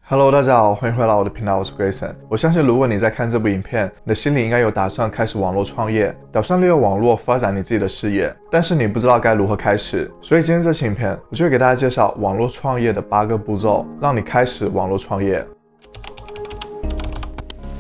Hello， 大家好，欢迎回到我的频道，我是 Grayson。我相信如果你在看这部影片，你的心里应该有打算开始网络创业，打算利用网络发展你自己的事业，但是你不知道该如何开始。所以今天这期影片，我就会给大家介绍网络创业的8个步骤，让你开始网络创业。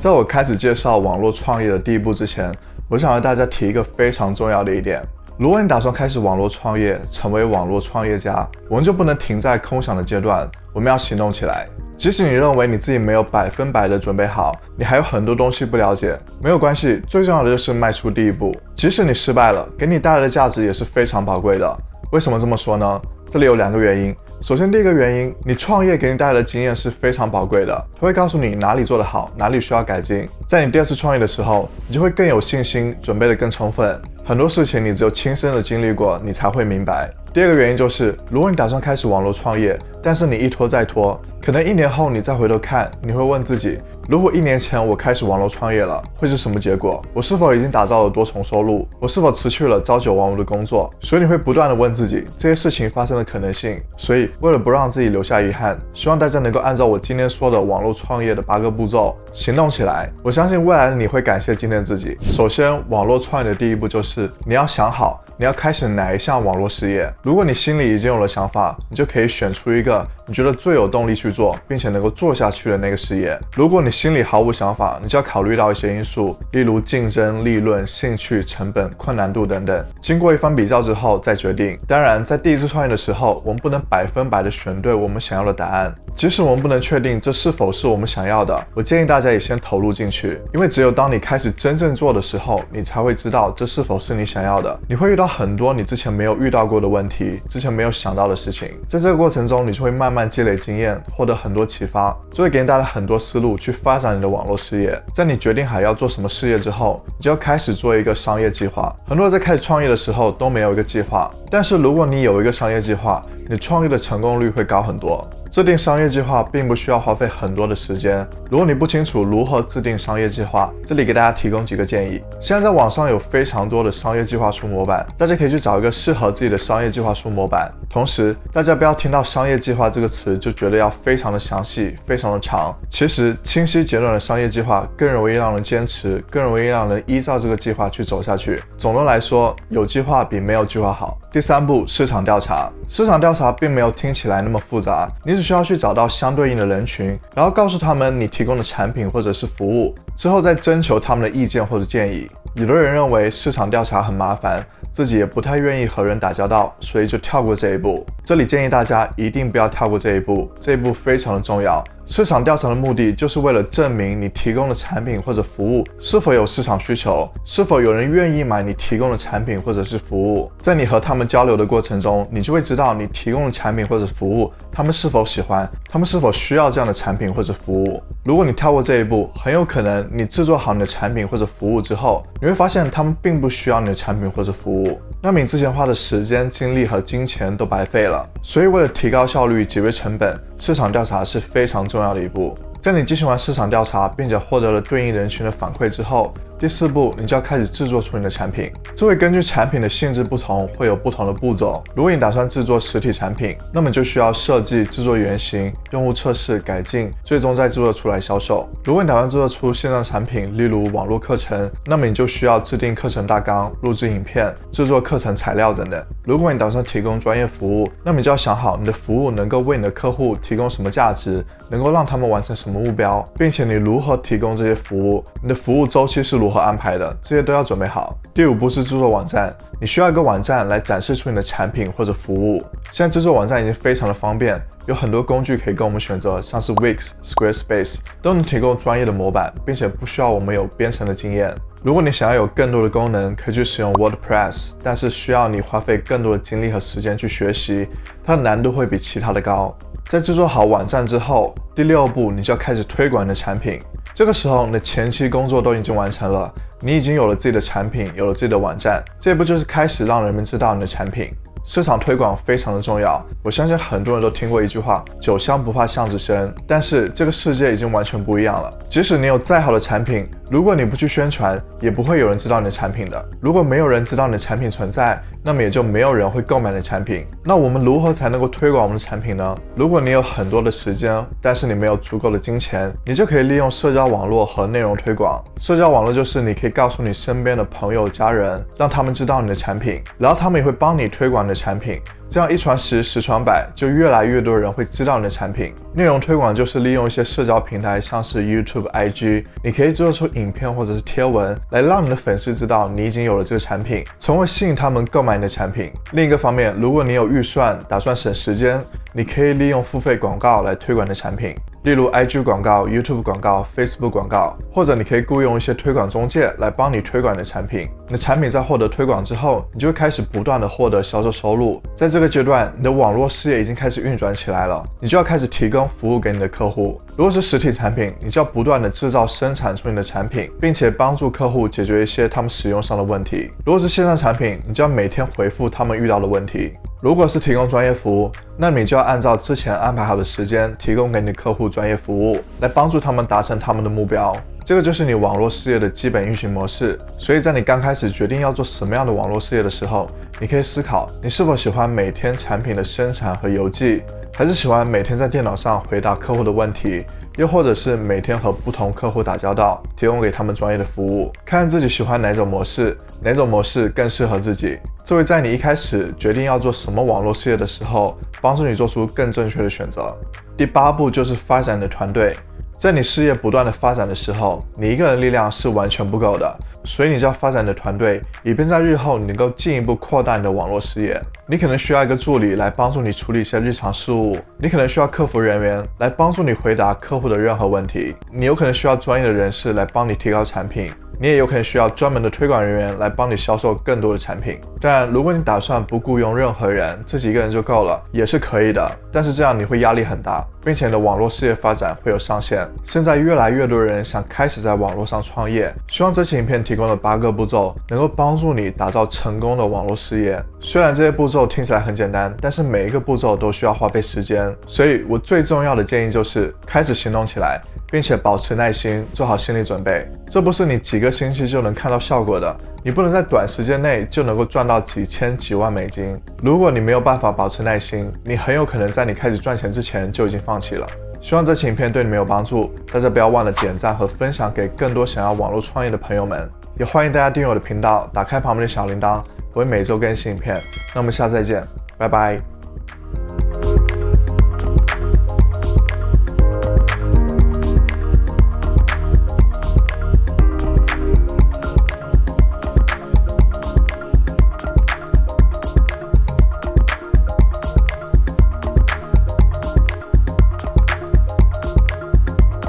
在我开始介绍网络创业的第一步之前，我想和大家提一个非常重要的一点。如果你打算开始网络创业，成为网络创业家，我们就不能停在空想的阶段，我们要行动起来。即使你认为你自己没有100%的准备好，你还有很多东西不了解，没有关系，最重要的就是迈出第一步。即使你失败了，给你带来的价值也是非常宝贵的。为什么这么说呢？这里有2个原因。首先，第一个原因，你创业给你带来的经验是非常宝贵的，它会告诉你哪里做得好，哪里需要改进。在你第2次创业的时候，你就会更有信心，准备得更充分。很多事情你只有亲身的经历过，你才会明白。第2个原因就是，如果你打算开始网络创业，但是你一拖再拖，可能1年后你再回头看，你会问自己，如果1年前我开始网络创业了，会是什么结果？我是否已经打造了多重收入？我是否辞去了朝9晚5的工作？所以你会不断的问自己这些事情发生的可能性。所以为了不让自己留下遗憾，希望大家能够按照我今天说的网络创业的8个步骤行动起来。我相信未来的你会感谢今天自己。首先，网络创业的第一步就是你要想好你要开始哪一项网络事业。如果你心里已经有了想法，你就可以选出一个你觉得最有动力去做，并且能够做下去的那个事业。如果你心里毫无想法，你就要考虑到一些因素，例如竞争、利润、兴趣、成本、困难度等等。经过一番比较之后再决定。当然，在第一次创业的时候，我们不能100%的选对我们想要的答案。即使我们不能确定这是否是我们想要的，我建议大家也先投入进去，因为只有当你开始真正做的时候，你才会知道这是否是你想要的。你会遇到很多你之前没有遇到过的问题，之前没有想到的事情，在这个过程中，你就会慢慢积累经验，获得很多启发，就会给你带来很多思路去发展你的网络事业。在你决定好要做什么事业之后，你就要开始做一个商业计划。很多人在开始创业的时候都没有一个计划，但是如果你有一个商业计划，你创业的成功率会高很多。制定商业计划并不需要花费很多的时间。如果你不清楚如何制定商业计划，这里给大家提供几个建议。现在在网上有非常多的商业计划书模板，大家可以去找一个适合自己的商业计划书模板。同时，大家不要听到商业计划这个词就觉得要非常的详细，非常的长。其实清晰简短的商业计划更容易让人坚持，更容易让人依照这个计划去走下去。总的来说，有计划比没有计划好。第3步，市场调查。市场调查并没有听起来那么复杂，你只需要去找到相对应的人群，然后告诉他们你提供的产品或者是服务，之后再征求他们的意见或者建议。有的人认为市场调查很麻烦，自己也不太愿意和人打交道，所以就跳过这一步。这里建议大家一定不要跳过这一步，这一步非常的重要。市场调查的目的就是为了证明你提供的产品或者服务是否有市场需求，是否有人愿意买你提供的产品或者是服务。在你和他们交流的过程中，你就会知道你提供的产品或者服务，他们是否喜欢，他们是否需要这样的产品或者服务。如果你跳过这一步，很有可能你制作好你的产品或者服务之后，你会发现他们并不需要你的产品或者服务，那么你之前花的时间、精力和金钱都白费了。所以为了提高效率、节约成本，市场调查是非常重要的一步。在你进行完市场调查，并且获得了对应人群的反馈之后，第4步，你就要开始制作出你的产品。这会根据产品的性质不同，会有不同的步骤。如果你打算制作实体产品，那么就需要设计、制作原型、用户测试、改进，最终再制作出来销售。如果你打算制作出线上产品，例如网络课程，那么你就需要制定课程大纲、录制影片、制作课程材料等等。如果你打算提供专业服务，那么你就要想好你的服务能够为你的客户提供什么价值，能够让他们完成什么目标，并且你如何提供这些服务，你的服务周期是如何安排的，这些都要准备好。第5步是制作网站，你需要一个网站来展示出你的产品或者服务。现在制作网站已经非常的方便，有很多工具可以供我们选择，像是 Wix、Squarespace 都能提供专业的模板，并且不需要我们有编程的经验。如果你想要有更多的功能，可以去使用 WordPress， 但是需要你花费更多的精力和时间去学习，它的难度会比其他的高。在制作好网站之后，第6步你就要开始推广你的产品。这个时候你的前期工作都已经完成了，你已经有了自己的产品，有了自己的网站，这一步就是开始让人们知道你的产品。市场推广非常的重要，我相信很多人都听过一句话，酒香不怕巷子深，但是这个世界已经完全不一样了。即使你有再好的产品，如果你不去宣传，也不会有人知道你的产品的。如果没有人知道你的产品存在，那么也就没有人会购买你的产品。那我们如何才能够推广我们的产品呢？如果你有很多的时间，但是你没有足够的金钱，你就可以利用社交网络和内容推广。社交网络就是你可以告诉你身边的朋友、家人，让他们知道你的产品，然后他们也会帮你推广你的产品。这样一传十，十传百，就越来越多人会知道你的产品。内容推广就是利用一些社交平台，像是 YouTube、IG， 你可以做出影片或者是贴文，来让你的粉丝知道你已经有了这个产品，从而吸引他们购买你的产品。另一个方面，如果你有预算，打算省时间，你可以利用付费广告来推广你的产品。例如 IG 广告、YouTube 广告、Facebook 广告，或者你可以雇佣一些推广中介来帮你推广你的产品。你的产品在获得推广之后，你就会开始不断的获得销售收入。在这个阶段，你的网络事业已经开始运转起来了，你就要开始提供服务给你的客户。如果是实体产品，你就要不断的制造生产出你的产品，并且帮助客户解决一些他们使用上的问题。如果是线上产品，你就要每天回复他们遇到的问题。如果是提供专业服务，那你就要按照之前安排好的时间，提供给你的客户专业服务，来帮助他们达成他们的目标。这个就是你网络事业的基本运行模式。所以在你刚开始决定要做什么样的网络事业的时候，你可以思考，你是否喜欢每天产品的生产和邮寄，还是喜欢每天在电脑上回答客户的问题，又或者是每天和不同客户打交道，提供给他们专业的服务。看看自己喜欢哪种模式，哪种模式更适合自己，这会在你一开始决定要做什么网络事业的时候，帮助你做出更正确的选择。第8步就是发展你的团队。在你事业不断的发展的时候，你一个人力量是完全不够的，所以你就要发展你的团队，以便在日后你能够进一步扩大你的网络事业。你可能需要一个助理来帮助你处理一些日常事务，你可能需要客服人员来帮助你回答客户的任何问题，你有可能需要专业的人士来帮你提高产品，你也有可能需要专门的推广人员来帮你销售更多的产品。当然，如果你打算不雇佣任何人，自己一个人就够了，也是可以的，但是这样你会压力很大，并且你的网络事业发展会有上限。现在越来越多人想开始在网络上创业，希望这期影片提供的8个步骤能够帮助你打造成功的网络事业。虽然这些步骤听起来很简单，但是每一个步骤都需要花费时间，所以我最重要的建议就是开始行动起来，并且保持耐心，做好心理准备。这不是你几个星期就能看到效果的，你不能在短时间内就能够赚到几千几万美金。如果你没有办法保持耐心，你很有可能在你开始赚钱之前就已经放弃了。希望这期影片对你们有帮助，大家不要忘了点赞和分享给更多想要网络创业的朋友们，也欢迎大家订阅我的频道，打开旁边的小铃铛，我会每周更新影片。那我们下次再见，拜拜。